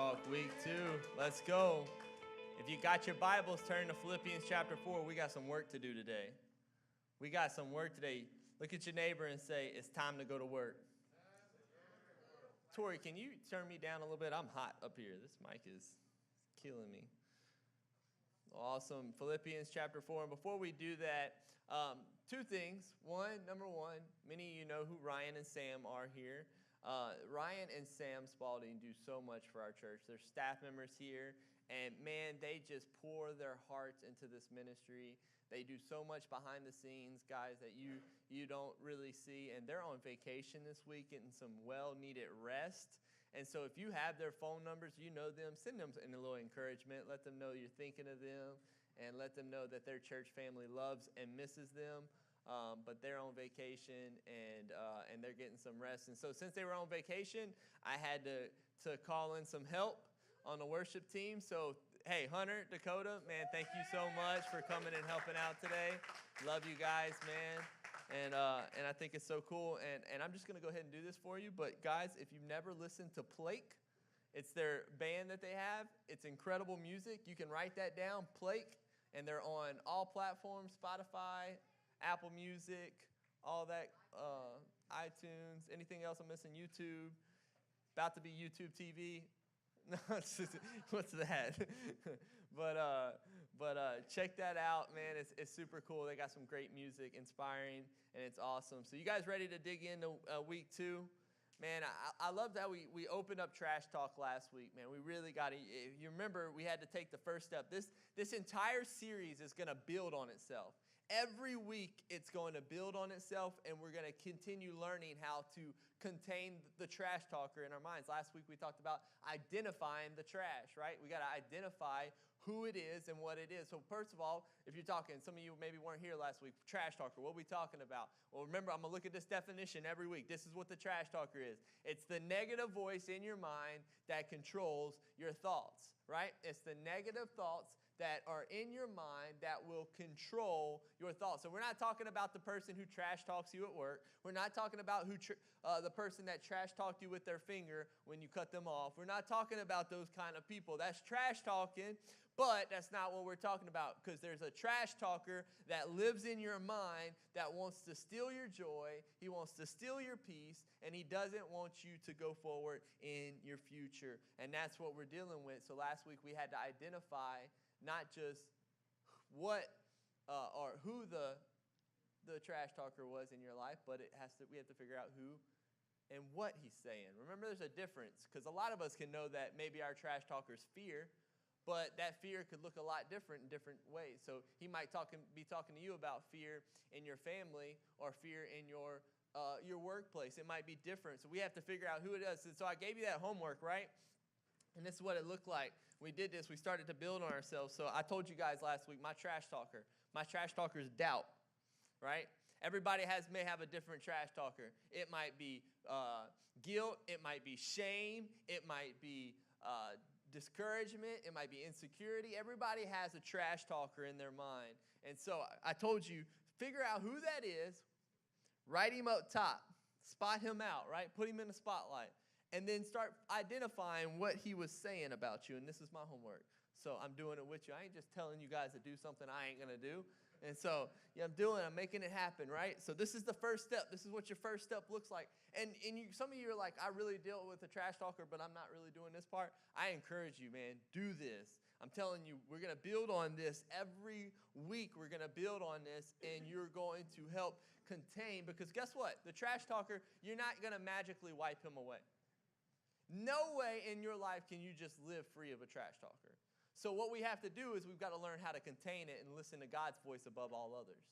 Talk week 2. Let's go. If you got your Bibles, turn to Philippians chapter 4. We got some work to do today. We got some work today. Look at your neighbor and say, it's time to go to work. Tori, can you turn me down a little bit? I'm hot up here. This mic is killing me. Awesome. Philippians chapter 4. And before we do that, two things. Number one, many of you know who Ryan and Sam are here. Ryan and Sam Spalding do so much for our church. They're staff members here, and man, they just pour their hearts into this ministry. They do so much behind the scenes, guys, that you don't really see, and they're on vacation this week, getting some well-needed rest. And so if you have their phone numbers, you know them, send them a little encouragement. Let them know you're thinking of them, and let them know that their church family loves and misses them. But they're on vacation, and they're getting some rest. And so since they were on vacation, I had to call in some help on the worship team. So, hey, Hunter, Dakota, man, thank you so much for coming and helping out today. Love you guys, man. And I think it's so cool. And I'm just going to go ahead and do this for you. But, guys, if you've never listened to Plake, it's their band that they have. It's incredible music. You can write that down, Plake. And they're on all platforms, Spotify, Apple Music, all that, iTunes, anything else I'm missing, YouTube, about to be YouTube TV. No, what's that? but check that out, man. It's super cool. They got some great music, inspiring, and it's awesome. So you guys ready to dig into week 2? Man, I loved how we opened up Trash Talk last week, man. We really got it. If you remember, we had to take the first step. This entire series is going to build on itself. Every week, it's going to build on itself, and we're going to continue learning how to contain the trash talker in our minds. Last week, we talked about identifying the trash, right? We got to identify who it is and what it is. So first of all, if you're talking, some of you maybe weren't here last week, trash talker, what are we talking about? Well, remember, I'm going to look at this definition every week. This is what the trash talker is. It's the negative voice in your mind that controls your thoughts, right? It's the negative thoughts that are in your mind that will control your thoughts. So we're not talking about the person who trash talks you at work. We're not talking about the person that trash talked you with their finger when you cut them off. We're not talking about those kind of people. That's trash talking, but that's not what we're talking about, because there's a trash talker that lives in your mind that wants to steal your joy. He wants to steal your peace, and he doesn't want you to go forward in your future. And that's what we're dealing with. So last week we had to identify not just what or who the trash talker was in your life, but we have to figure out who and what he's saying. Remember, there's a difference, because a lot of us can know that maybe our trash talker's fear, but that fear could look a lot different in different ways. So he might be talking to you about fear in your family or fear in your workplace. It might be different. So we have to figure out who it is. And so I gave you that homework, right? And this is what it looked like. We did this. We started to build on ourselves. So I told you guys last week, my trash talker is doubt, right? Everybody may have a different trash talker. It might be guilt. It might be shame. It might be discouragement. It might be insecurity. Everybody has a trash talker in their mind. And so I told you, figure out who that is, write him up top, spot him out, right? Put him in the spotlight. And then start identifying what he was saying about you. And this is my homework. So I'm doing it with you. I ain't just telling you guys to do something I ain't going to do. And so yeah, I'm making it happen, right? So this is the first step. This is what your first step looks like. And some of you are like, I really deal with a trash talker, but I'm not really doing this part. I encourage you, man, do this. I'm telling you, we're going to build on this every week. We're going to build on this, and you're going to help contain. Because guess what? The trash talker, you're not going to magically wipe him away. No way in your life can you just live free of a trash talker. So what we have to do is we've got to learn how to contain it and listen to God's voice above all others.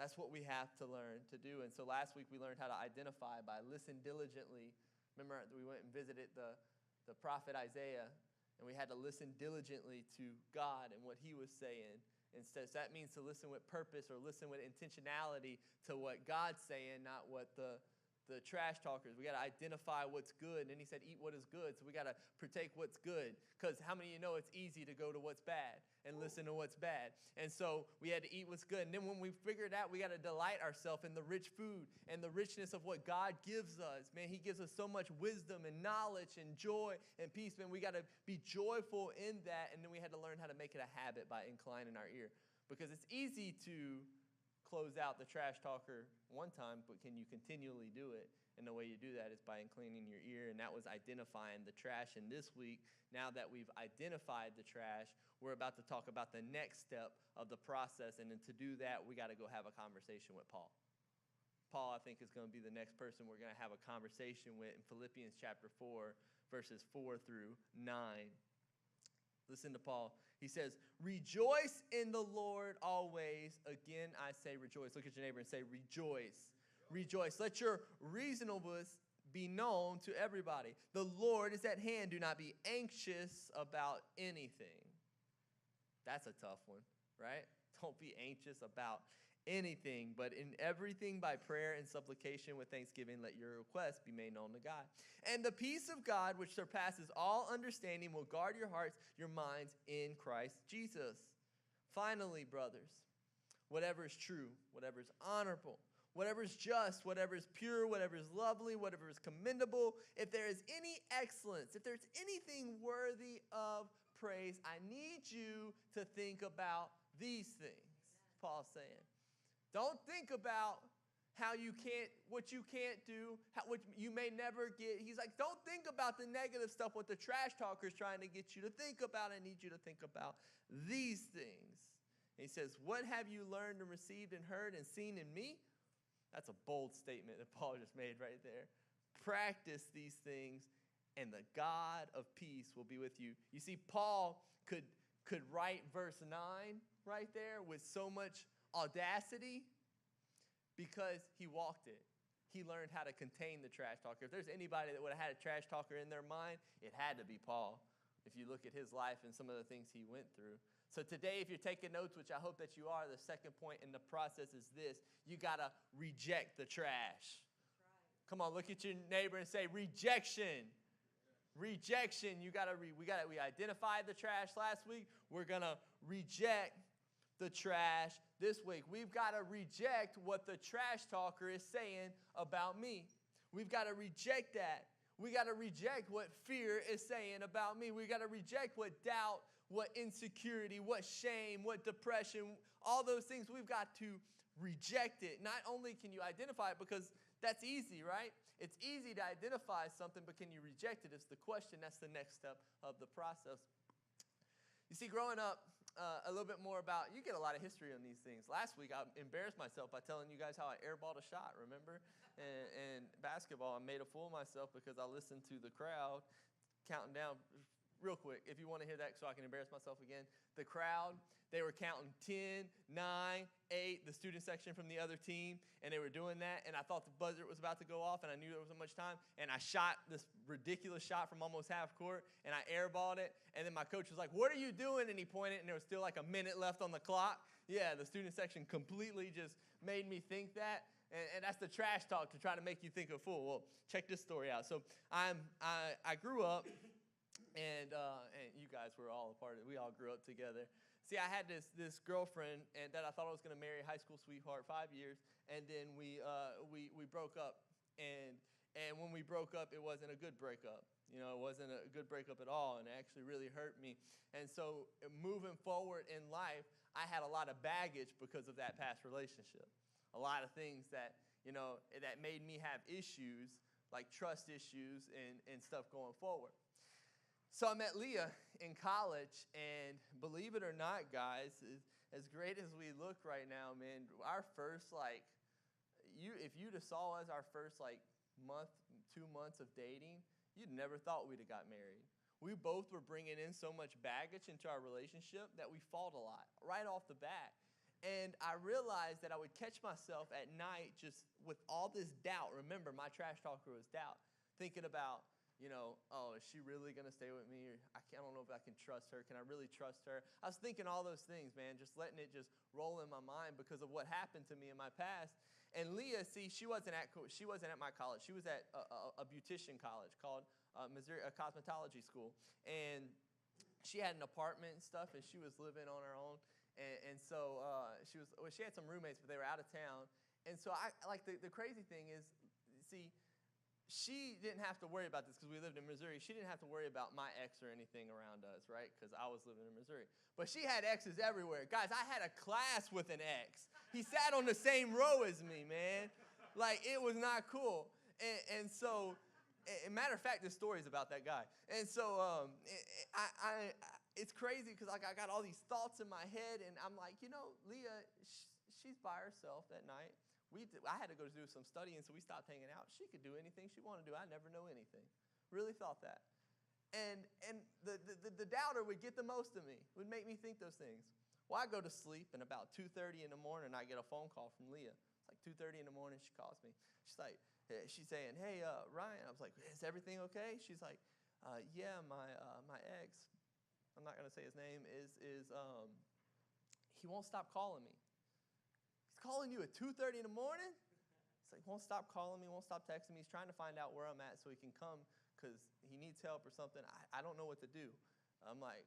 That's what we have to learn to do. And so last week we learned how to identify by listen diligently. Remember, we went and visited the prophet Isaiah, and we had to listen diligently to God and what he was saying. Instead, so that means to listen with purpose or listen with intentionality to what God's saying, not what the the trash talkers. We got to identify what's good. And then he said, eat what is good. So we got to partake what's good. Because how many of you know it's easy to go to what's bad and listen to what's bad? And so we had to eat what's good. And then when we figured out, we got to delight ourselves in the rich food and the richness of what God gives us. Man, he gives us so much wisdom and knowledge and joy and peace. Man, we got to be joyful in that. And then we had to learn how to make it a habit by inclining our ear. Because it's easy to close out the trash talker one time, but can you continually do it? And the way you do that is by inclining your ear, and that was identifying the trash. And this week, now that we've identified the trash, we're about to talk about the next step of the process, and then to do that, we got to go have a conversation with Paul. Paul, I think, is going to be the next person we're going to have a conversation with in Philippians chapter 4, verses 4 through 9. Listen to Paul. He says, rejoice in the Lord always. Again, I say rejoice. Look at your neighbor and say, rejoice. Rejoice. Let your reasonableness be known to everybody. The Lord is at hand. Do not be anxious about anything. That's a tough one, right? Don't be anxious about anything, but in everything by prayer and supplication with thanksgiving, let your requests be made known to God. And the peace of God, which surpasses all understanding, will guard your hearts, your minds in Christ Jesus. Finally, brothers, whatever is true, whatever is honorable, whatever is just, whatever is pure, whatever is lovely, whatever is commendable, if there is any excellence, if there's anything worthy of praise, I need you to think about these things. Paul's saying. Don't think about what you can't do, what you may never get. He's like, don't think about the negative stuff, what the trash talker is trying to get you to think about. I need you to think about these things. And he says, what have you learned and received and heard and seen in me? That's a bold statement that Paul just made right there. Practice these things, and the God of peace will be with you. You see, Paul could write verse 9 right there with so much audacity because he walked it. He learned how to contain the trash talker. If there's anybody that would have had a trash talker in their mind, it had to be Paul, if you look at his life and some of the things he went through. So today, if you're taking notes, which I hope that you are, the second point in the process is this. You got to reject the trash. Come on, look at your neighbor and say, rejection. Rejection. We identified the trash last week. We're going to reject the trash this week. We've got to reject what the trash talker is saying about me. We've got to reject that. We got to reject what fear is saying about me. We got to reject what doubt, what insecurity, what shame, what depression, all those things. We've got to reject it. Not only can you identify it, because that's easy, right? It's easy to identify something, but can you reject it? It's the question. That's the next step of the process. You see, growing up, a little bit more about, you get a lot of history on these things. Last week, I embarrassed myself by telling you guys how I airballed a shot, remember? And basketball, I made a fool of myself because I listened to the crowd counting down. Real quick, if you want to hear that so I can embarrass myself again. The crowd, they were counting 10, 9, 8, the student section from the other team, and they were doing that, and I thought the buzzer was about to go off, and I knew there wasn't much time, and I shot this ridiculous shot from almost half court, and I airballed it, and then my coach was like, what are you doing? And he pointed, and there was still like a minute left on the clock. Yeah, the student section completely just made me think that. And that's the trash talk to try to make you think a fool. Well, check this story out. So I grew up, and you guys were all a part of it. We all grew up together. See, I had this girlfriend and that I thought I was going to marry, high school sweetheart, 5 years, and then we broke up. And when we broke up, it wasn't a good breakup. You know, it wasn't a good breakup at all, and it actually really hurt me. And so moving forward in life, I had a lot of baggage because of that past relationship. A lot of things that, you know, that made me have issues, like trust issues and stuff going forward. So I met Leah in college, and believe it or not, guys, as great as we look right now, man, our first, if you'd have saw us our first, month, 2 months of dating, you'd never thought we'd have got married. We both were bringing in so much baggage into our relationship that we fought a lot right off the bat. And I realized that I would catch myself at night just with all this doubt. Remember, my trash talker was doubt, thinking about, you know, oh, is she really going to stay with me? Or I don't know if I can trust her. Can I really trust her? I was thinking all those things, man, just letting it just roll in my mind because of what happened to me in my past. And Leah, see, she wasn't at my college. She was at a beautician college called Missouri, a cosmetology school. And she had an apartment and stuff, and she was living on her own. And so she had some roommates, but they were out of town. And so the crazy thing is, see, she didn't have to worry about this because we lived in Missouri. She didn't have to worry about my ex or anything around us, right? Because I was living in Missouri. But she had exes everywhere. Guys, I had a class with an ex. He sat on the same row as me, man. Like, it was not cool. And so, matter of fact, this story is about that guy. And so, it's crazy because like I got all these thoughts in my head, and I'm like, Leah, she's by herself that night. I had to go do some studying, so we stopped hanging out. She could do anything she wanted to do. I never know anything. Really thought that. And the doubter would get the most of me, would make me think those things. Well, I go to sleep, and about 2:30 in the morning, I get a phone call from Leah. It's like 2:30 in the morning, she calls me. She's saying, hey, Ryan. I was like, is everything okay? She's like, yeah, my ex, I'm not going to say his name, he won't stop calling me. Calling you at 2:30 in the morning? It's like, won't stop calling me, won't stop texting me. He's trying to find out where I'm at so he can come because he needs help or something. I don't know what to do. I'm like,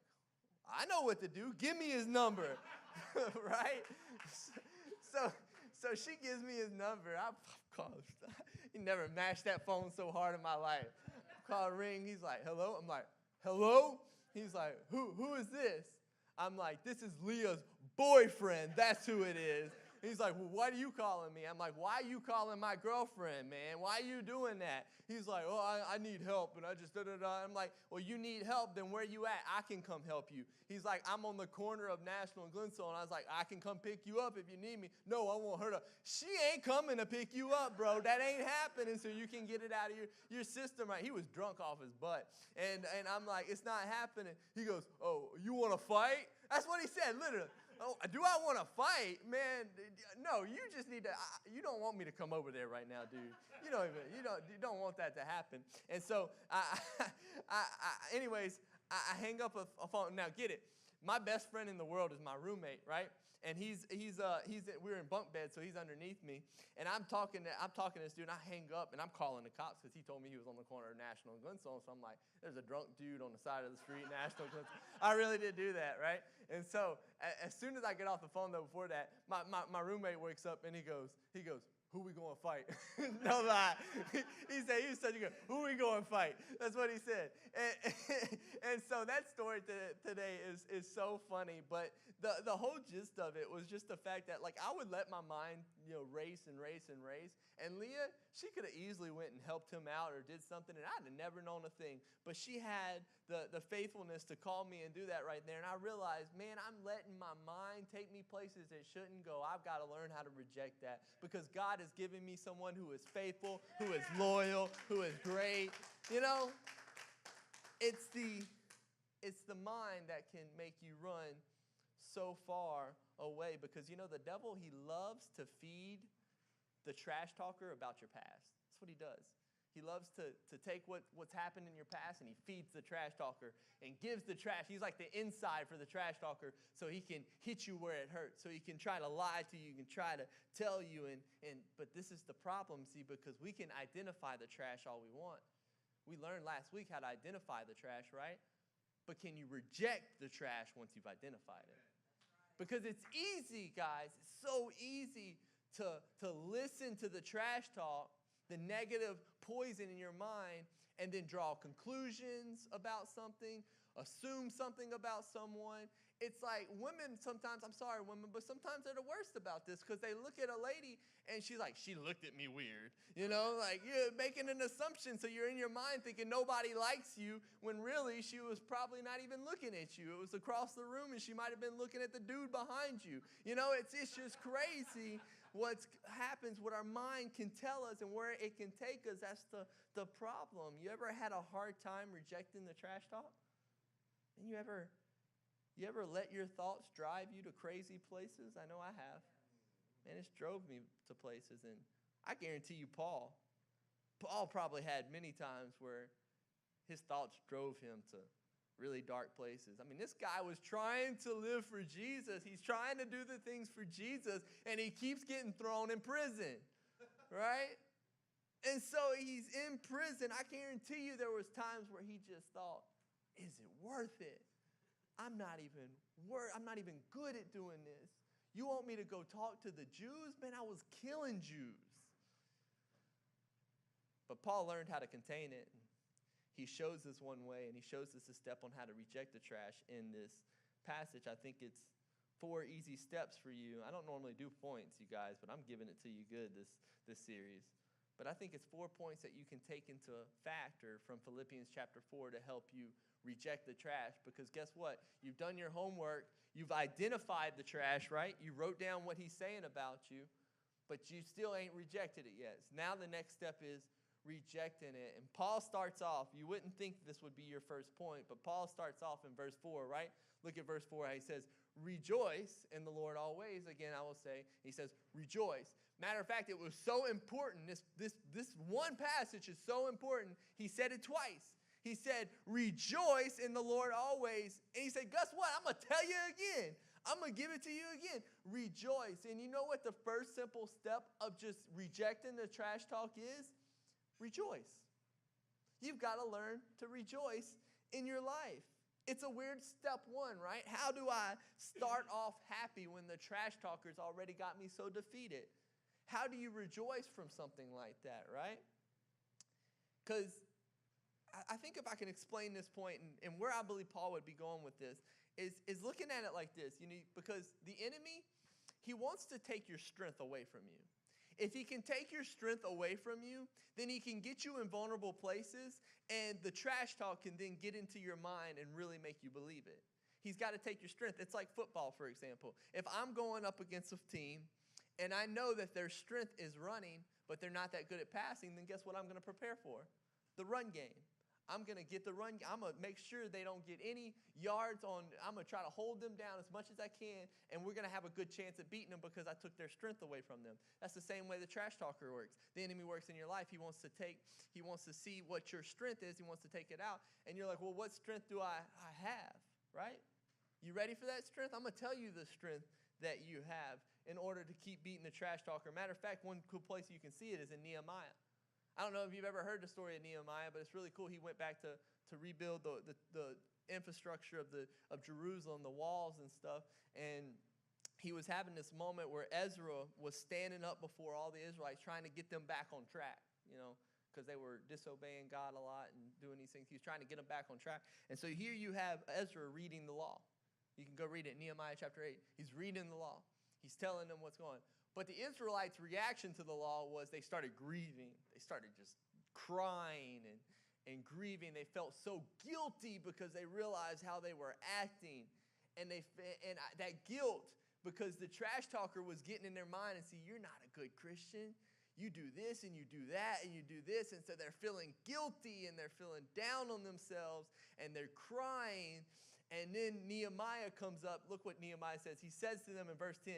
I know what to do. Give me his number, right? So she gives me his number. I call. He never mashed that phone so hard in my life. Call, ring. He's like, hello? I'm like, hello? He's like, who is this? I'm like, this is Leah's boyfriend. That's who it is. He's like, well, why are you calling me? I'm like, why are you calling my girlfriend, man? Why are you doing that? He's like, oh, I need help, and I just da-da-da. I'm like, well, you need help, then where you at? I can come help you. He's like, I'm on the corner of National and Glenstone. I was like, I can come pick you up if you need me. No, I want her to. She ain't coming to pick you up, bro. That ain't happening, so you can get it out of your system, right? He was drunk off his butt, and I'm like, it's not happening. He goes, oh, you want to fight? That's what he said, literally. Oh, do I want to fight? Man, no, you just need to, you don't want me to come over there right now, dude. You don't want that to happen. And so, anyways, I hang up a phone. Now, get it. My best friend in the world is my roommate, right? And we're in bunk beds, so he's underneath me. And I'm talking to this dude, and I hang up, and I'm calling the cops because he told me he was on the corner of National and Glenstone. So I'm like, there's a drunk dude on the side of the street, National and Glenstone. I really did do that, right? And so as soon as I get off the phone, though, before that, my roommate wakes up, and he goes, who we going to fight? No lie. He said, he was such a good, who we going to fight? That's what he said. And so that story today is so funny. But the whole gist of it was just the fact that, like, I would let my mind, race. And Leah, she could have easily went and helped him out or did something, and I'd have never known a thing. But she had the faithfulness to call me and do that right there. And I realized, man, I'm letting my mind take me places it shouldn't go. I've got to learn how to reject that because God has given me someone who is faithful, who is loyal, who is great. It's the mind that can make you run so far away because, the devil, he loves to feed the trash talker about your past. That's what he does. He loves to take what's happened in your past and he feeds the trash talker and gives the trash. He's like the inside for the trash talker so he can hit you where it hurts. So he can try to lie to you, he can try to tell you. But this is the problem, see, because we can identify the trash all we want. We learned last week how to identify the trash, right? But can you reject the trash once you've identified it? Because it's easy, guys. It's so easy to listen to the trash talk, the negative poison in your mind, and then draw conclusions about something, assume something about someone. It's like women sometimes, I'm sorry, women, but sometimes they're the worst about this because they look at a lady and she's like, she looked at me weird. Like you're making an assumption. So you're in your mind thinking nobody likes you when really she was probably not even looking at you. It was across the room and she might have been looking at the dude behind you. It's just crazy what happens, what our mind can tell us and where it can take us. That's the problem. You ever had a hard time rejecting the trash talk? And you ever let your thoughts drive you to crazy places? I know I have. Man, it's drove me to places. And I guarantee you Paul probably had many times where his thoughts drove him to really dark places. I mean, this guy was trying to live for Jesus. He's trying to do the things for Jesus, and he keeps getting thrown in prison. right? And so he's in prison. I guarantee you there was times where he just thought, is it worth it? I'm not even good at doing this. You want me to go talk to the Jews? Man, I was killing Jews. But Paul learned how to contain it. He shows us one way, and he shows us a step on how to reject the trash in this passage. I think it's 4 easy steps for you. I don't normally do points, you guys, but I'm giving it to you good this series. But I think it's 4 points that you can take into factor from Philippians chapter 4 to help you reject the trash. Because guess what? You've done your homework. You've identified the trash, right? You wrote down what he's saying about you, but you still ain't rejected it yet. So now the next step is rejecting it. And Paul starts off, you wouldn't think this would be your first point, but Paul starts off in verse 4, right? Look at verse 4, how he says, rejoice in the Lord always. Again, I will say, he says, rejoice. Matter of fact, it was so important. This one passage is so important. He said it twice. He said, rejoice in the Lord always. And he said, guess what? I'm going to tell you again. I'm going to give it to you again. Rejoice. And you know what the first simple step of just rejecting the trash talk is? Rejoice. You've got to learn to rejoice in your life. It's a weird step one, right? How do I start off happy when the trash talkers already got me so defeated? How do you rejoice from something like that, right? Because I think if I can explain this point and where I believe Paul would be going with this is looking at it like this, because the enemy, he wants to take your strength away from you. If he can take your strength away from you, then he can get you in vulnerable places, and the trash talk can then get into your mind and really make you believe it. He's got to take your strength. It's like football, for example. If I'm going up against a team, and I know that their strength is running, but they're not that good at passing, then guess what I'm going to prepare for? The run game. I'm going to get the run. I'm going to make sure they don't get any yards on. I'm going to try to hold them down as much as I can, and we're going to have a good chance at beating them because I took their strength away from them. That's the same way the trash talker works. The enemy works in your life. He wants to see what your strength is. He wants to take it out. And you're like, well, what strength do I have, right? You ready for that strength? I'm going to tell you the strength that you have in order to keep beating the trash talker. Matter of fact, one cool place you can see it is in Nehemiah. I don't know if you've ever heard the story of Nehemiah, but it's really cool. He went back to rebuild the infrastructure of Jerusalem, the walls and stuff. And he was having this moment where Ezra was standing up before all the Israelites trying to get them back on track, because they were disobeying God a lot and doing these things. He was trying to get them back on track. And so here you have Ezra reading the law. You can go read it, Nehemiah chapter 8. He's reading the law. He's telling them what's going on. But the Israelites' reaction to the law was they started grieving. They started just crying and grieving. They felt so guilty because they realized how they were acting. And that guilt, because the trash talker was getting in their mind and see, you're not a good Christian. You do this and you do that and you do this. And so they're feeling guilty and they're feeling down on themselves and they're crying. And then Nehemiah comes up. Look what Nehemiah says. He says to them in verse 10,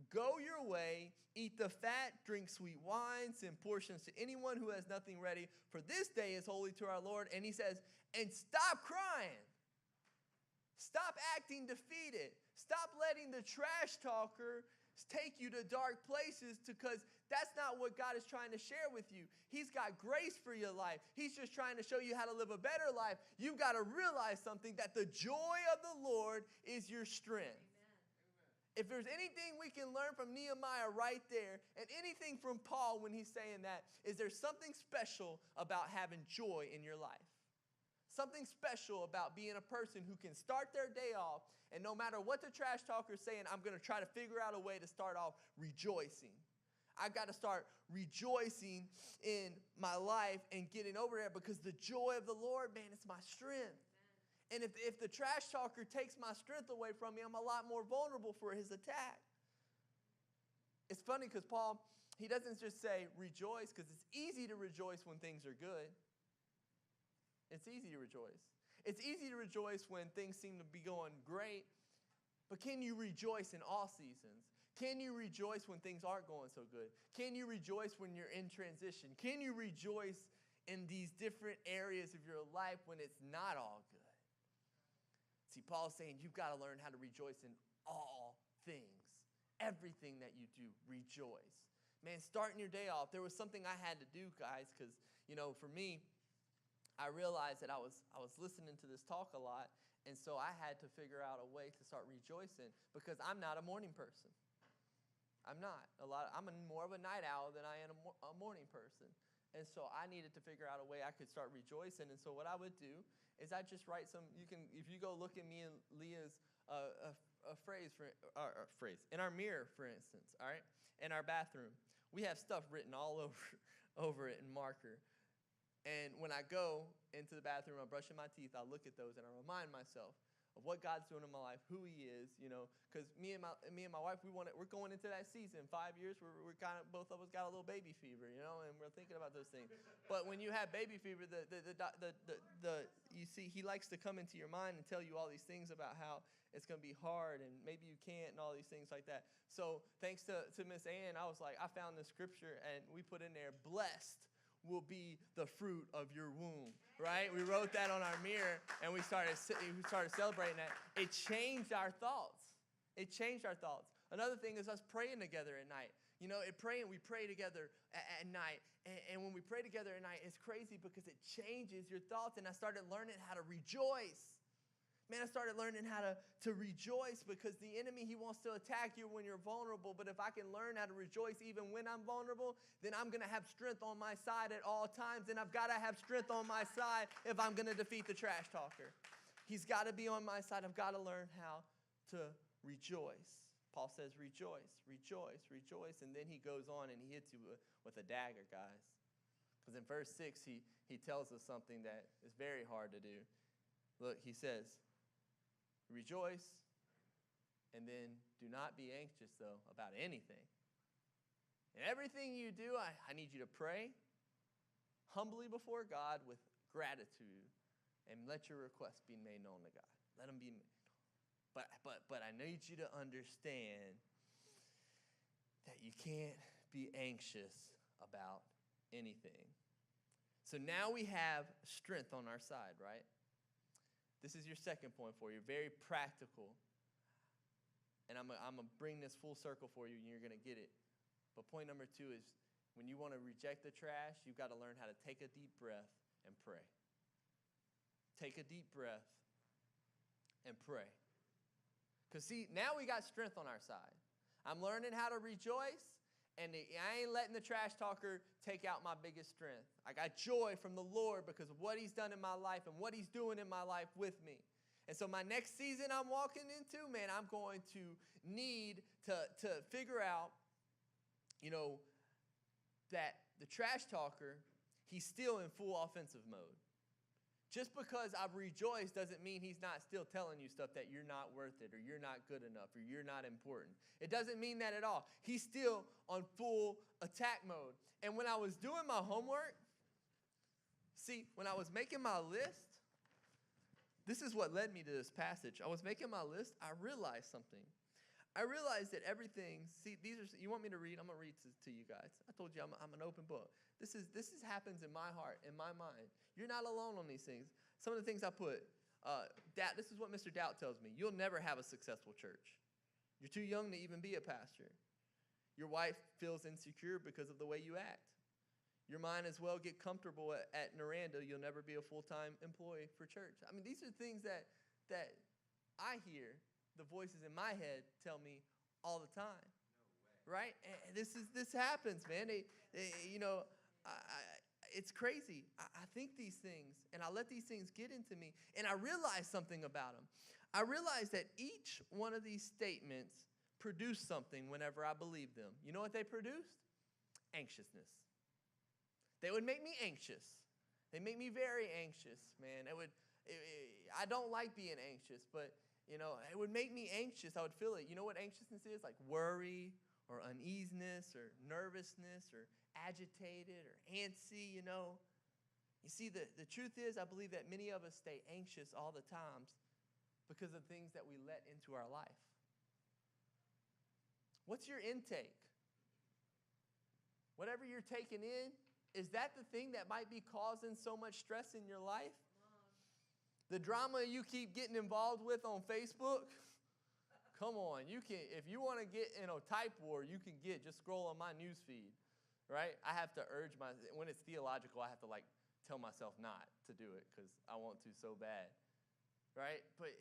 go your way, eat the fat, drink sweet wine, send portions to anyone who has nothing ready, for this day is holy to our Lord. And he says, and stop crying. Stop acting defeated. Stop letting the trash talker take you to dark places, because that's not what God is trying to share with you. He's got grace for your life. He's just trying to show you how to live a better life. You've got to realize something, that the joy of the Lord is your strength. Amen. If there's anything we can learn from Nehemiah right there, and anything from Paul when he's saying that, is there's something special about having joy in your life. Something special about being a person who can start their day off, and no matter what the trash talker is saying, I'm going to try to figure out a way to start off rejoicing. I've got to start rejoicing in my life and getting over there, because the joy of the Lord, man, it's my strength. Amen. And if the trash talker takes my strength away from me, I'm a lot more vulnerable for his attack. It's funny because Paul, he doesn't just say rejoice, because it's easy to rejoice when things are good. It's easy to rejoice. It's easy to rejoice when things seem to be going great, but can you rejoice in all seasons? Can you rejoice when things aren't going so good? Can you rejoice when you're in transition? Can you rejoice in these different areas of your life when it's not all good? See, Paul's saying you've got to learn how to rejoice in all things. Everything that you do, rejoice. Man, starting your day off, there was something I had to do, guys, because, for me, I realized that I was listening to this talk a lot, and so I had to figure out a way to start rejoicing because I'm not a morning person. I'm not. I'm more of a night owl than I am a morning person. And so I needed to figure out a way I could start rejoicing. And so what I would do is I just write if you go look at me and Leah's phrase in our mirror, for instance, all right, in our bathroom, we have stuff written all over it in marker. And when I go into the bathroom, I'm brushing my teeth, I look at those and I remind myself of what God's doing in my life, who He is, because me and my wife, we're going into that season. 5 years, we're kind of, both of us got a little baby fever, and we're thinking about those things. But when you have baby fever, you see, He likes to come into your mind and tell you all these things about how it's going to be hard and maybe you can't and all these things like that. So thanks to Miss Ann, I was like, I found the scripture and we put in there, blessed will be the fruit of your womb, right? We wrote that on our mirror and we started celebrating that. It changed our thoughts. It changed our thoughts. Another thing is us praying together at night. We pray together at night. And when we pray together at night, it's crazy because it changes your thoughts. And I started learning how to rejoice. Man, I started learning how to rejoice because the enemy, he wants to attack you when you're vulnerable. But if I can learn how to rejoice even when I'm vulnerable, then I'm going to have strength on my side at all times. And I've got to have strength on my side if I'm going to defeat the trash talker. He's got to be on my side. I've got to learn how to rejoice. Paul says, rejoice, rejoice, rejoice. And then he goes on and he hits you with a dagger, guys. Because in verse 6, he tells us something that is very hard to do. Look, he says, rejoice, and then do not be anxious, though, about anything. And everything you do, I need you to pray humbly before God with gratitude and let your requests be made known to God. Let them be made known. But I need you to understand that you can't be anxious about anything. So now we have strength on our side, right? This is your second point for you, very practical. And I'm going to bring this full circle for you, and you're going to get it. But point number 2 is when you want to reject the trash, you've got to learn how to take a deep breath and pray. Take a deep breath and pray. Because, see, now we got strength on our side. I'm learning how to rejoice. And I ain't letting the trash talker take out my biggest strength. I got joy from the Lord because of what He's done in my life and what He's doing in my life with me. And so my next season I'm walking into, man, I'm going to need to figure out, that the trash talker, he's still in full offensive mode. Just because I've rejoiced doesn't mean he's not still telling you stuff that you're not worth it or you're not good enough or you're not important. It doesn't mean that at all. He's still on full attack mode. And when I was doing my homework, when I was making my list, this is what led me to this passage. I was making my list. I realized something. I realized that everything, you want me to read? I'm going to read to you guys. I told you I'm an open book. This happens in my heart, in my mind. You're not alone on these things. Some of the things I put, this is what Mr. Doubt tells me. You'll never have a successful church. You're too young to even be a pastor. Your wife feels insecure because of the way you act. Your might as well get comfortable at Noranda. You'll never be a full-time employee for church. I mean, these are things that I hear. The voices in my head tell me all the time. No way. Right? And this happens, man. It's crazy. I think these things, and I let these things get into me, and I realize something about them. I realize that each one of these statements produced something whenever I believed them. You know what they produced? Anxiousness. They would make me anxious. They make me very anxious, man. I don't like being anxious, but it would make me anxious. I would feel it. You know what anxiousness is? Like worry or uneasiness or nervousness or agitated or antsy, You see, the truth is, I believe that many of us stay anxious all the times because of things that we let into our life. What's your intake? Whatever you're taking in, is that the thing that might be causing so much stress in your life? The drama you keep getting involved with on Facebook? Come on, you can, if you want to get in a type war, you can just scroll on my news feed, right? I have to when it's theological, I have to tell myself not to do it because I want to so bad, right? But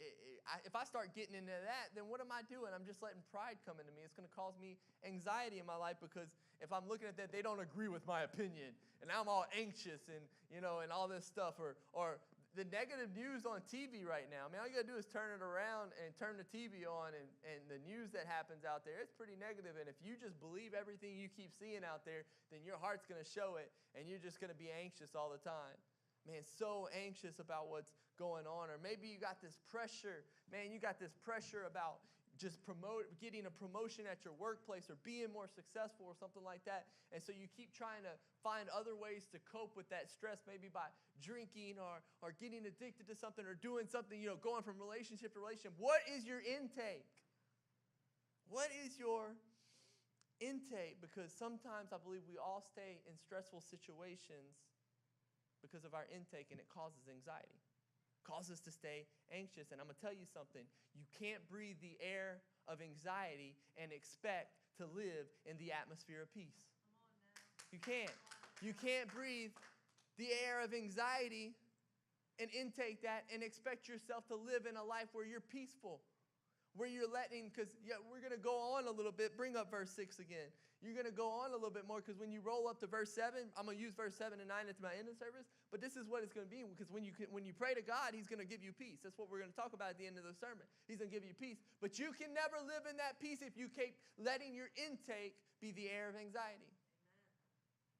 if I start getting into that, then what am I doing? I'm just letting pride come into me. It's going to cause me anxiety in my life because if I'm looking at that, they don't agree with my opinion, and now I'm all anxious and all this stuff, or the negative news on TV right now. I mean, all you got to do is turn it around and turn the TV on, and the news that happens out there, it's pretty negative. And if you just believe everything you keep seeing out there, then your heart's going to show it, and you're just going to be anxious all the time. Man, so anxious about what's going on. Or maybe you got this pressure. Man, you got this pressure about just getting a promotion at your workplace or being more successful or something like that. And so you keep trying to find other ways to cope with that stress, maybe by drinking or getting addicted to something or doing something, going from relationship to relationship. What is your intake? What is your intake? Because sometimes I believe we all stay in stressful situations because of our intake, and it causes anxiety. Causes us to stay anxious. And I'm going to tell you something. You can't breathe the air of anxiety and expect to live in the atmosphere of peace. You can't. You can't breathe the air of anxiety and intake that and expect yourself to live in a life where you're peaceful, where you're because we're going to go on a little bit. Bring up verse 6 again. You're going to go on a little bit more because when you roll up to verse 7, I'm going to use verse 7 and 9 as my end of service, but this is what it's going to be, because when you pray to God, he's going to give you peace. That's what we're going to talk about at the end of the sermon. He's going to give you peace, but you can never live in that peace if you keep letting your intake be the air of anxiety.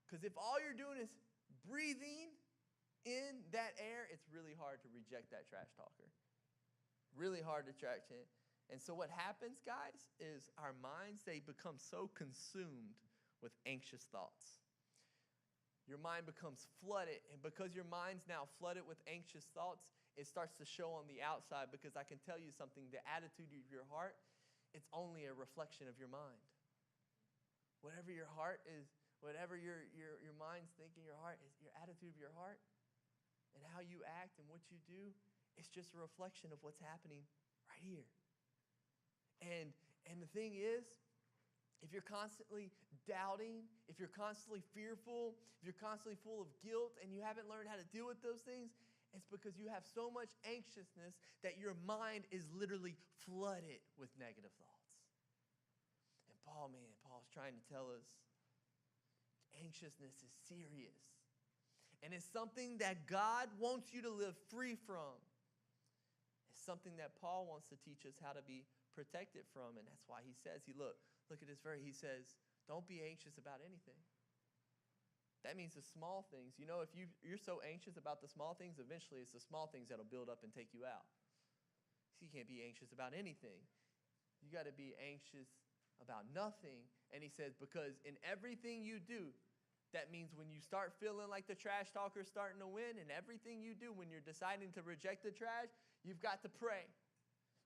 Because if all you're doing is breathing in that air, it's really hard to reject that trash talker. Really hard to track it. And so what happens, guys, is our minds, they become so consumed with anxious thoughts. Your mind becomes flooded, and because your mind's now flooded with anxious thoughts, it starts to show on the outside, because I can tell you something, the attitude of your heart, it's only a reflection of your mind. Whatever your heart is, whatever your mind's thinking, your heart is your attitude of your heart, and how you act and what you do, it's just a reflection of what's happening right here. And the thing is, if you're constantly doubting, if you're constantly fearful, if you're constantly full of guilt and you haven't learned how to deal with those things, it's because you have so much anxiousness that your mind is literally flooded with negative thoughts. And Paul's trying to tell us anxiousness is serious. And it's something that God wants you to live free from. It's something that Paul wants to teach us how to be protected from. And that's why he says, look at this verse. He says, don't be anxious about anything. That means the small things. If you're so anxious about the small things, eventually it's the small things that'll build up and take you out. So you can't be anxious about anything. You got to be anxious about nothing. And he says, because in everything you do, that means when you start feeling like the trash talker's starting to win, and everything you do, when you're deciding to reject the trash, you've got to pray.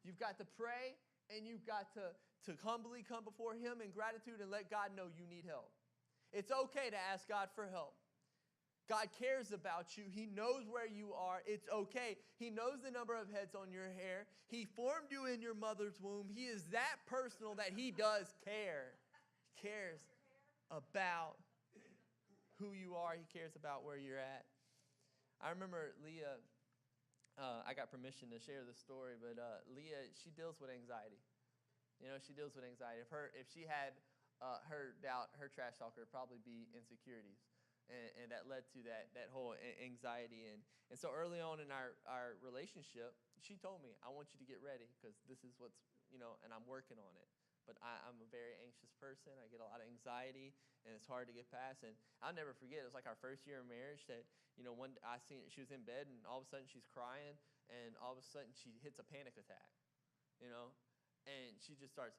You've got to pray, and you've got to humbly come before him in gratitude and let God know you need help. It's okay to ask God for help. God cares about you. He knows where you are. It's okay. He knows the number of heads on your hair. He formed you in your mother's womb. He is that personal that he does care. He cares about who you are. He cares about where you're at. I remember Leah, I got permission to share this story, but Leah, she deals with anxiety. She deals with anxiety. If she had her doubt, her trash talker would probably be insecurities. And that led to that whole anxiety. And so early on in our relationship, she told me, I want you to get ready because this is what's, and I'm working on it. But I'm a very anxious person. I get a lot of anxiety, and it's hard to get past. And I'll never forget, it was like our first year of marriage that, one I seen she was in bed, and all of a sudden she's crying, and all of a sudden she hits a panic attack, and she just starts,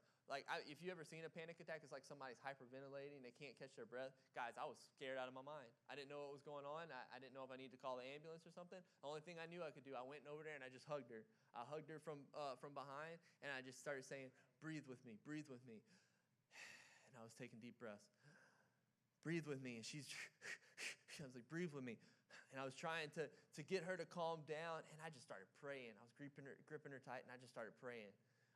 if you ever seen a panic attack, it's like somebody's hyperventilating, they can't catch their breath. Guys, I was scared out of my mind. I didn't know what was going on. I didn't know if I needed to call the ambulance or something. The only thing I knew I could do, I went over there and I just hugged her. I hugged her from behind, and I just started saying, breathe with me, breathe with me. And I was taking deep breaths. Breathe with me. And I was like, breathe with me. And I was trying to get her to calm down, and I just started praying. I was gripping her tight, and I just started praying.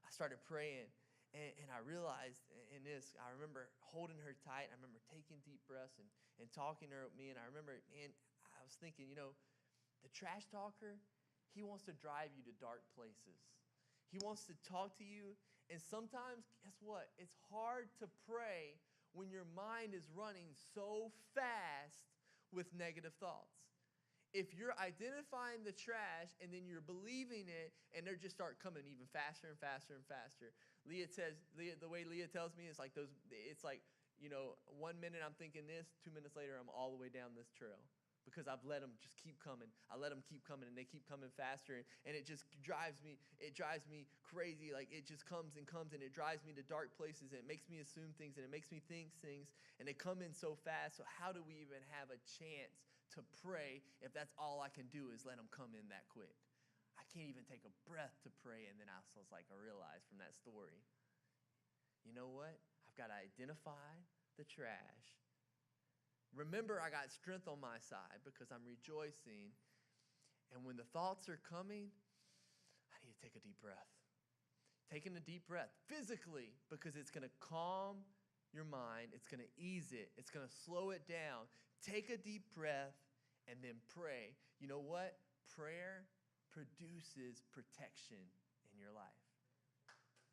I started praying, and I realized in this, I remember holding her tight. I remember taking deep breaths and talking to me. And I remember, man, I was thinking, the trash talker, he wants to drive you to dark places. He wants to talk to you. And sometimes, guess what? It's hard to pray when your mind is running so fast with negative thoughts. If you're identifying the trash and then you're believing it and they just start coming even faster and faster and faster. The way Leah tells me is like it's like, 1 minute I'm thinking this, 2 minutes later I'm all the way down this trail because I've let them just keep coming. I let them keep coming and they keep coming faster and it just drives me crazy. Like it just comes and comes and it drives me to dark places and it makes me assume things and it makes me think things and they come in so fast. So how do we even have a chance to pray if that's all I can do is let them come in that quick? I can't even take a breath to pray. And then I realized from that story, you know what? I've got to identify the trash. Remember, I got strength on my side because I'm rejoicing. And when the thoughts are coming, I need to take a deep breath. Taking a deep breath physically because it's going to calm your mind. It's going to ease it. It's going to slow it down. Take a deep breath and then pray. You know what? Prayer produces protection in your life.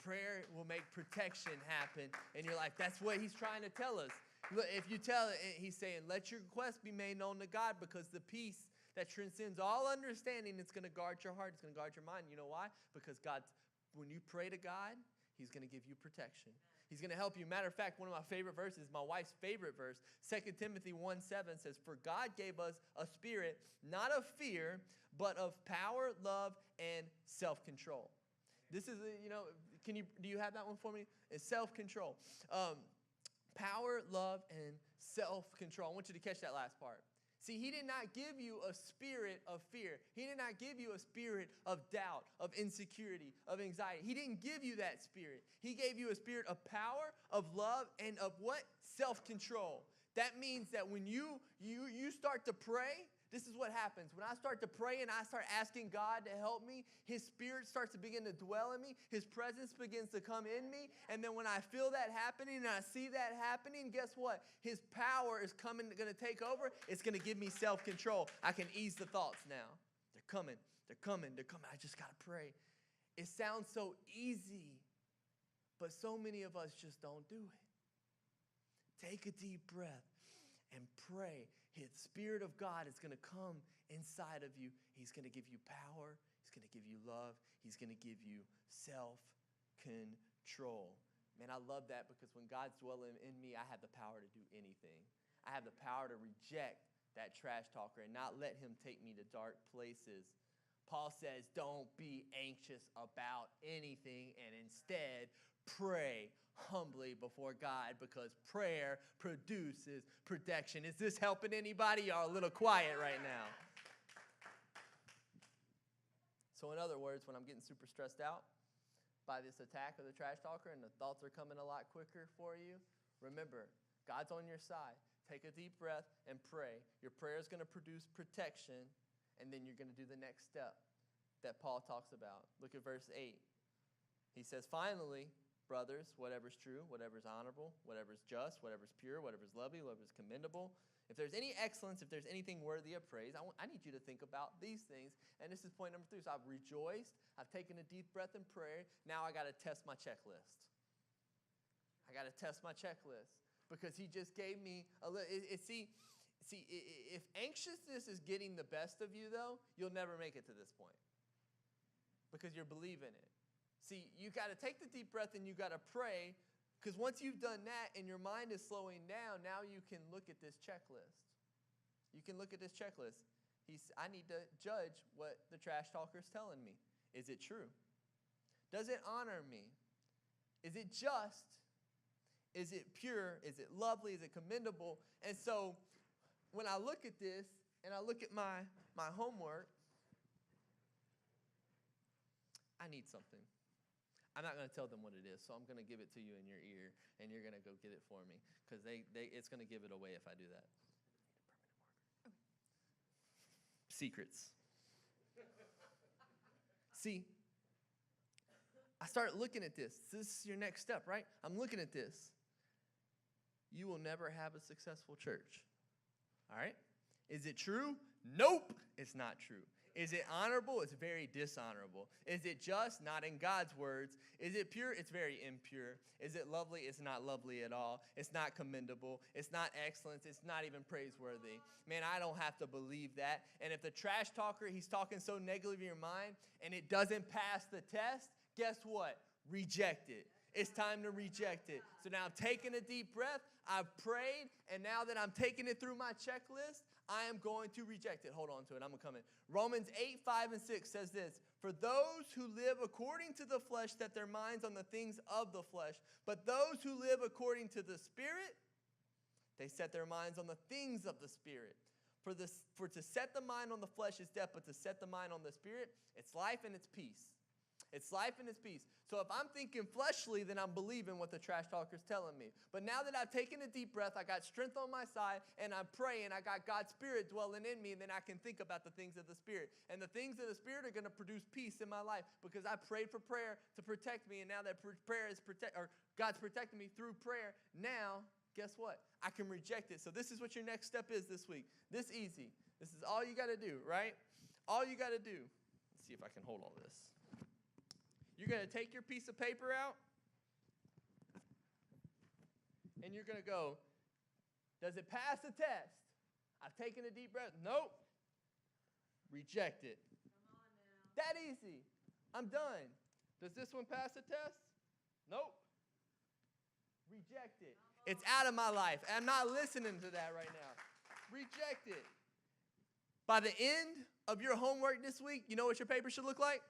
Prayer will make protection happen in your life. That's what he's trying to tell us. Look, if you tell it, he's saying, let your request be made known to God because the peace that transcends all understanding, it's going to guard your heart. It's going to guard your mind. You know why? Because when you pray to God, he's going to give you protection. He's going to help you. Matter of fact, one of my favorite verses, my wife's favorite verse, 2 Timothy 1:7 says, for God gave us a spirit, not of fear, but of power, love, and self-control. This is, do you have that one for me? It's self-control. Power, love, and self-control. I want you to catch that last part. See, he did not give you a spirit of fear. He did not give you a spirit of doubt, of insecurity, of anxiety. He didn't give you that spirit. He gave you a spirit of power, of love, and of what? Self-control. That means that when you start to pray, this is what happens. When I start to pray and I start asking God to help me, his spirit starts to begin to dwell in me. His presence begins to come in me. And then when I feel that happening and I see that happening, guess what? His power is going to take over. It's going to give me self-control. I can ease the thoughts now. They're coming. I just got to pray. It sounds so easy, but so many of us just don't do it. Take a deep breath and pray. His Spirit of God is going to come inside of you. He's going to give you power. He's going to give you love. He's going to give you self-control. Man, I love that because when God's dwelling in me, I have the power to do anything. I have the power to reject that trash talker and not let him take me to dark places. Paul says, don't be anxious about anything and instead pray humbly before God because prayer produces protection. Is this helping anybody? Y'all a little quiet right now. So in other words, when I'm getting super stressed out by this attack of the trash talker and the thoughts are coming a lot quicker for you, remember, God's on your side. Take a deep breath and pray. Your prayer is going to produce protection, and then you're going to do the next step that Paul talks about. Look at verse 8. He says, finally, brothers, whatever's true, whatever's honorable, whatever's just, whatever's pure, whatever's lovely, whatever's commendable, if there's any excellence, if there's anything worthy of praise, I need you to think about these things. And this is point number 3. So I've rejoiced. I've taken a deep breath in prayer. Now I got to test my checklist. Because he just gave me a little. See, if anxiousness is getting the best of you, though, you'll never make it to this point because you're believing it. See, you got to take the deep breath and you got to pray, because once you've done that and your mind is slowing down, now you can look at this checklist. I need to judge what the trash talker is telling me. Is it true? Does it honor me? Is it just? Is it pure? Is it lovely? Is it commendable? And so when I look at this and I look at my homework, I need something. I'm not going to tell them what it is, so I'm going to give it to you in your ear, and you're going to go get it for me, because it's going to give it away if I do that. Secrets. See, I start looking at this. This is your next step, right? I'm looking at this. You will never have a successful church. All right? Is it true? Nope, it's not true. Is it honorable? It's very dishonorable. Is it just? Not in God's words. Is it pure? It's very impure. Is it lovely? It's not lovely at all. It's not commendable. It's not excellence. It's not even praiseworthy. Man, I don't have to believe that. And if the trash talker, he's talking so negatively in your mind, and it doesn't pass the test, guess what? Reject it. It's time to reject it. So now I'm taking a deep breath. I've prayed, and now that I'm taking it through my checklist, I am going to reject it. Hold on to it. I'm going to come in. Romans 8, 5, and 6 says this. For those who live according to the flesh set their minds on the things of the flesh. But those who live according to the Spirit, they set their minds on the things of the Spirit. For to set the mind on the flesh is death, but to set the mind on the Spirit, it's life and it's peace. It's life and it's peace. So if I'm thinking fleshly, then I'm believing what the trash talker's telling me. But now that I've taken a deep breath, I got strength on my side, and I'm praying, I got God's Spirit dwelling in me, and then I can think about the things of the Spirit. And the things of the Spirit are going to produce peace in my life because I prayed for prayer to protect me, and now that prayer is God's protecting me through prayer, now, guess what? I can reject it. So this is what your next step is this week. This easy. This is all you got to do, right? All you got to do. Let's see if I can hold all this. You're going to take your piece of paper out, and you're going to go, does it pass the test? I've taken a deep breath. Nope. Reject it. Come on now. That easy. I'm done. Does this one pass the test? Nope. Reject it. It's out of my life. I'm not listening to that right now. Reject it. By the end of your homework this week, you know what your paper should look like?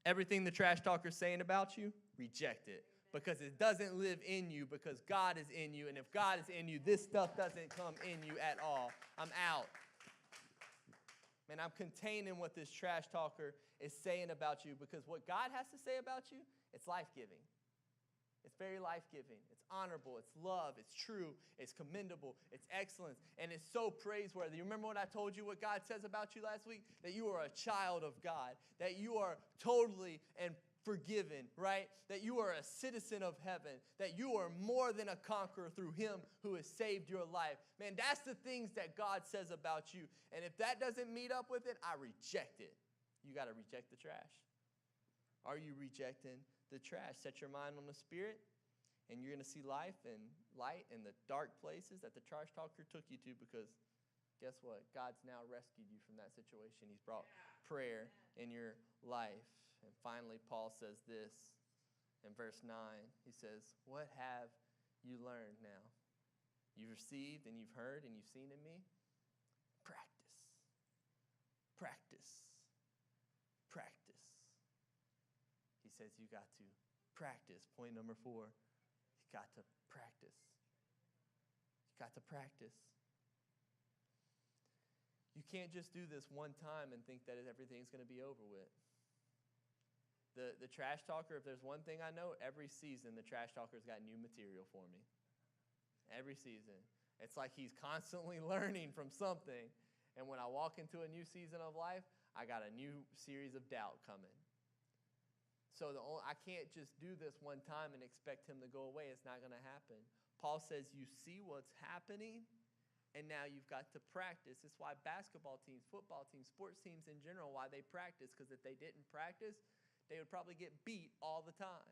Everything the trash talker's saying about you, reject it. Because it doesn't live in you, because God is in you. And if God is in you, this stuff doesn't come in you at all. I'm out. Man, I'm containing what this trash talker is saying about you, because what God has to say about you, it's life-giving. It's very life-giving. It's honorable. It's love. It's true. It's commendable. It's excellence. And it's so praiseworthy. You remember what I told you what God says about you last week? That you are a child of God. That you are totally and forgiven, right? That you are a citizen of heaven. That you are more than a conqueror through him who has saved your life. Man, that's the things that God says about you. And if that doesn't meet up with it, I reject it. You got to reject the trash. Are you rejecting the trash? Set your mind on the Spirit, and you're going to see life and light in the dark places that the trash talker took you to, because guess what? God's now rescued you from that situation. He's brought prayer in your life. And finally, Paul says this in verse 9. He says, what have you learned now? You've received and you've heard and you've seen in me? Practice. Practice. Practice. He says you got to practice. Point number 4, you got to practice. You got to practice. You can't just do this one time and think that everything's going to be over with. The trash talker, if there's one thing I know, every season the trash talker's got new material for me. Every season. It's like he's constantly learning from something. And when I walk into a new season of life, I got a new series of doubt coming. So I can't just do this one time and expect him to go away. It's not going to happen. Paul says you see what's happening, and now you've got to practice. It's why basketball teams, football teams, sports teams in general, why they practice. Because if they didn't practice, they would probably get beat all the time.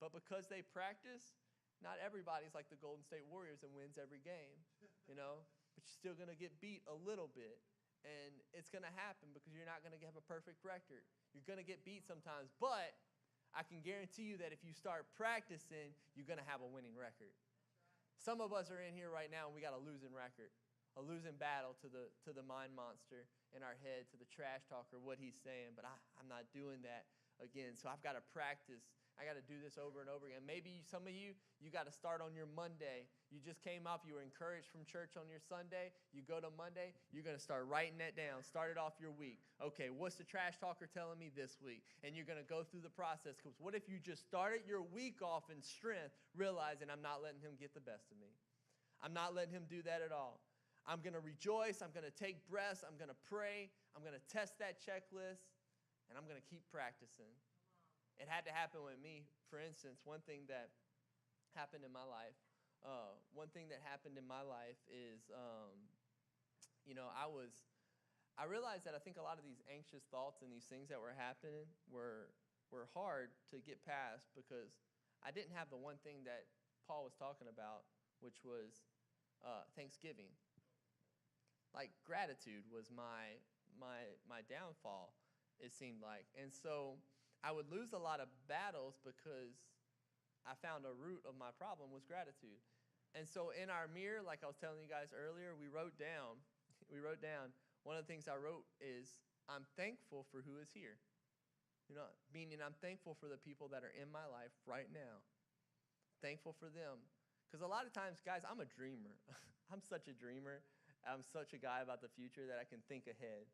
But because they practice, not everybody's like the Golden State Warriors and wins every game, you know? But you're still going to get beat a little bit. And it's going to happen because you're not going to have a perfect record. You're going to get beat sometimes. But I can guarantee you that if you start practicing, you're going to have a winning record. Some of us are in here right now and we got a losing record, a losing battle to the mind monster in our head, to the trash talker, what he's saying. But I'm not doing that again. So I've got to practice. I got to do this over and over again. Maybe some of you got to start on your Monday. You just came off, you were encouraged from church on your Sunday. You go to Monday, you're going to start writing that down. Start it off your week. Okay, what's the trash talker telling me this week? And you're going to go through the process. Because what if you just started your week off in strength, realizing I'm not letting him get the best of me? I'm not letting him do that at all. I'm going to rejoice. I'm going to take breaths. I'm going to pray. I'm going to test that checklist. And I'm going to keep practicing. It had to happen with me. For instance, one thing that happened in my life is, I realized that I think a lot of these anxious thoughts and these things that were happening were hard to get past because I didn't have the one thing that Paul was talking about, which was thanksgiving. Like gratitude was my downfall, it seemed like. And so I would lose a lot of battles because I found a root of my problem was gratitude. And so in our mirror, like I was telling you guys earlier, we wrote down, one of the things I wrote is, I'm thankful for who is here. Meaning I'm thankful for the people that are in my life right now. Thankful for them. Because a lot of times, guys, I'm a dreamer. I'm such a dreamer. I'm such a guy about the future that I can think ahead,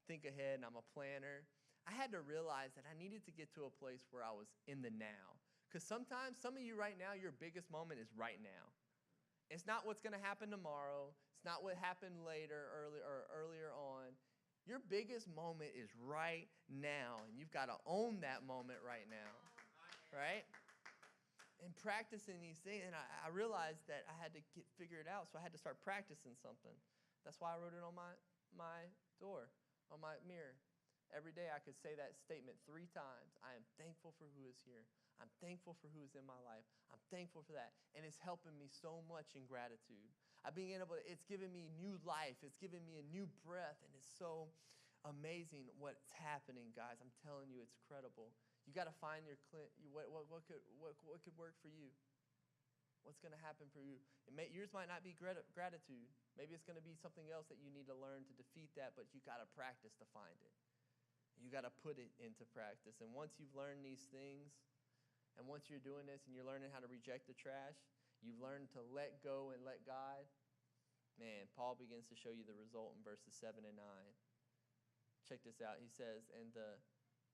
and I'm a planner. I had to realize that I needed to get to a place where I was in the now. Because sometimes, some of you right now, your biggest moment is right now. It's not what's going to happen tomorrow. It's not what happened later, earlier on. Your biggest moment is right now, and you've got to own that moment right now, right? And practicing these things, and I realized that I had to figure it out, so I had to start practicing something. That's why I wrote it on my door, on my mirror. Every day I could say that statement 3 times. I am thankful for who is here. I'm thankful for who is in my life. I'm thankful for that. And it's helping me so much in gratitude. It's given me new life. It's given me a new breath. And it's so amazing what's happening, guys. I'm telling you, it's incredible. You got to find what could work for you. What's going to happen for you? Yours might not be gratitude. Maybe it's going to be something else that you need to learn to defeat that, but you got to practice to find it. You got to put it into practice. And once you've learned these things, and once you're doing this and you're learning how to reject the trash, you've learned to let go and let God, man, Paul begins to show you the result in verses 7 and 9. Check this out. He says, and the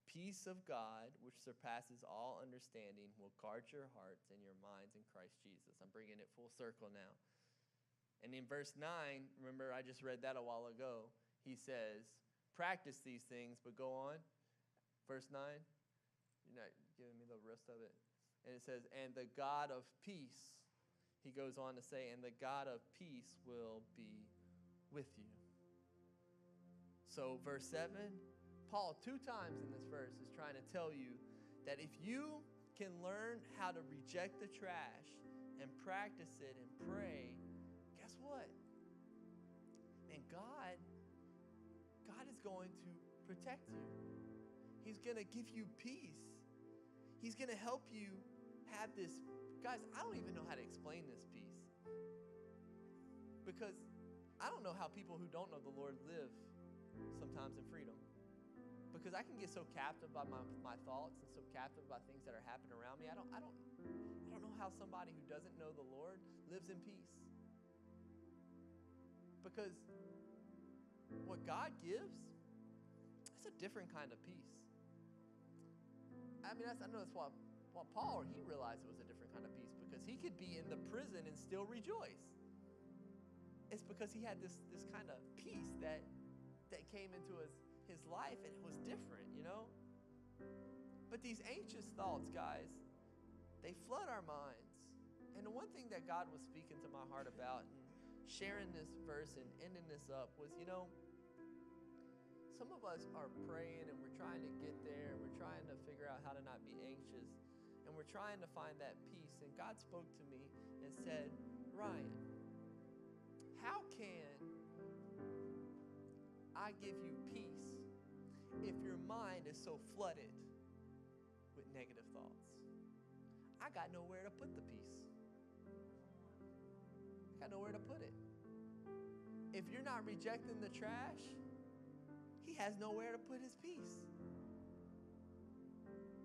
peace of God, which surpasses all understanding, will guard your hearts and your minds in Christ Jesus. I'm bringing it full circle now. And in verse 9, remember I just read that a while ago, he says, practice these things, but go on. Verse 9, you're not giving me the rest of it. And it says, and the God of peace, he goes on to say, and the God of peace will be with you. So verse 7, Paul 2 times in this verse is trying to tell you that if you can learn how to reject the trash and practice it and pray, guess what? And God is going to protect you. He's going to give you peace. He's going to help you have this. Guys, I don't even know how to explain this peace. Because I don't know how people who don't know the Lord live sometimes in freedom. Because I can get so captive by my thoughts and so captive by things that are happening around me. I don't know how somebody who doesn't know the Lord lives in peace. Because what God gives, it's a different kind of peace. I know that's why Paul, he realized it was a different kind of peace, because he could be in the prison and still rejoice. It's because he had this kind of peace that came into his life, and it was different, But these anxious thoughts, guys, they flood our minds. And the one thing that God was speaking to my heart about and sharing this verse and ending this up was, some of us are praying and we're trying to get there. We're trying to figure out how to not be anxious. And we're trying to find that peace. And God spoke to me and said, Ryan, how can I give you peace if your mind is so flooded with negative thoughts? I got nowhere to put the peace. I got nowhere to put it. If you're not rejecting the trash, he has nowhere to put his peace.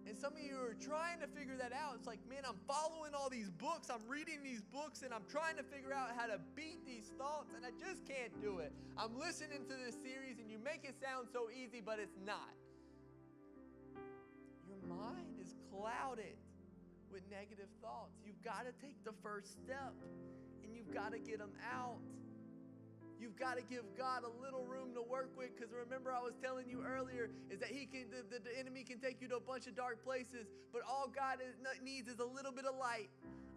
And some of you are trying to figure that out. It's like, man, I'm following all these books. I'm reading these books, and I'm trying to figure out how to beat these thoughts, and I just can't do it. I'm listening to this series, and you make it sound so easy, but it's not. Your mind is clouded with negative thoughts. You've got to take the first step, and you've got to get them out. You've got to give God a little room to work with, because remember I was telling you earlier is that the enemy can take you to a bunch of dark places, but all God needs is a little bit of light.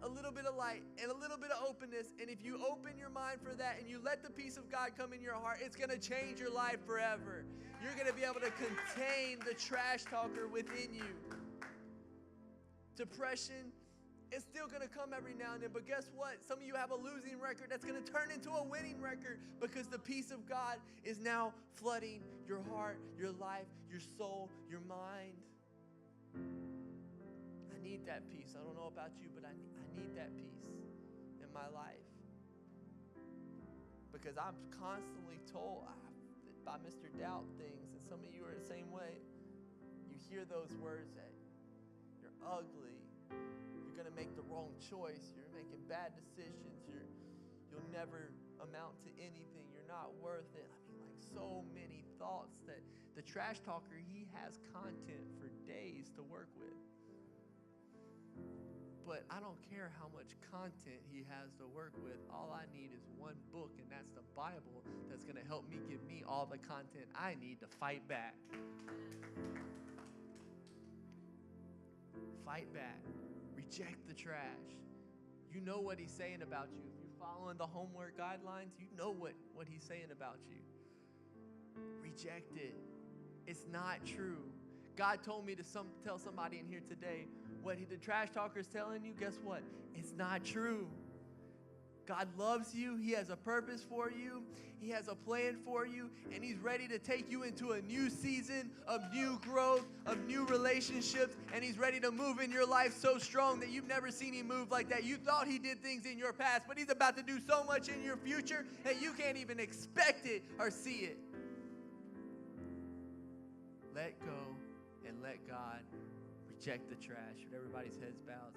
A little bit of light and a little bit of openness. And if you open your mind for that and you let the peace of God come in your heart, it's going to change your life forever. You're going to be able to contain the trash talker within you. Depression is still going to come every now and then, but guess what? Some of you have a losing record that's going to turn into a winning record, because the peace of God is now flooding your heart, your life, your soul, your mind. I need that peace. I don't know about you, but I need that peace in my life, because I'm constantly told by Mr. Doubt things, and some of you are the same way. You hear those words that you're ugly, you're going to make the wrong choice, you're making bad decisions, you'll never amount to anything, you're not worth it. I mean, like so many thoughts that the trash talker, he has content for days to work with. But I don't care how much content he has to work with. All I need is one book, and that's the Bible, that's going to help me give me all the content I need to fight back. Fight back. Reject the trash. You know what he's saying about you. If you're following the homework guidelines, you know what he's saying about you. Reject it. It's not true. God told me to tell somebody in here today, what the trash talker is telling you, guess what? It's not true. God loves you. He has a purpose for you. He has a plan for you, and he's ready to take you into a new season of new growth, of new relationships, and he's ready to move in your life so strong that you've never seen him move like that. You thought he did things in your past, but he's about to do so much in your future that you can't even expect it or see it. Let go and let God. Reject the trash. With everybody's heads bowed.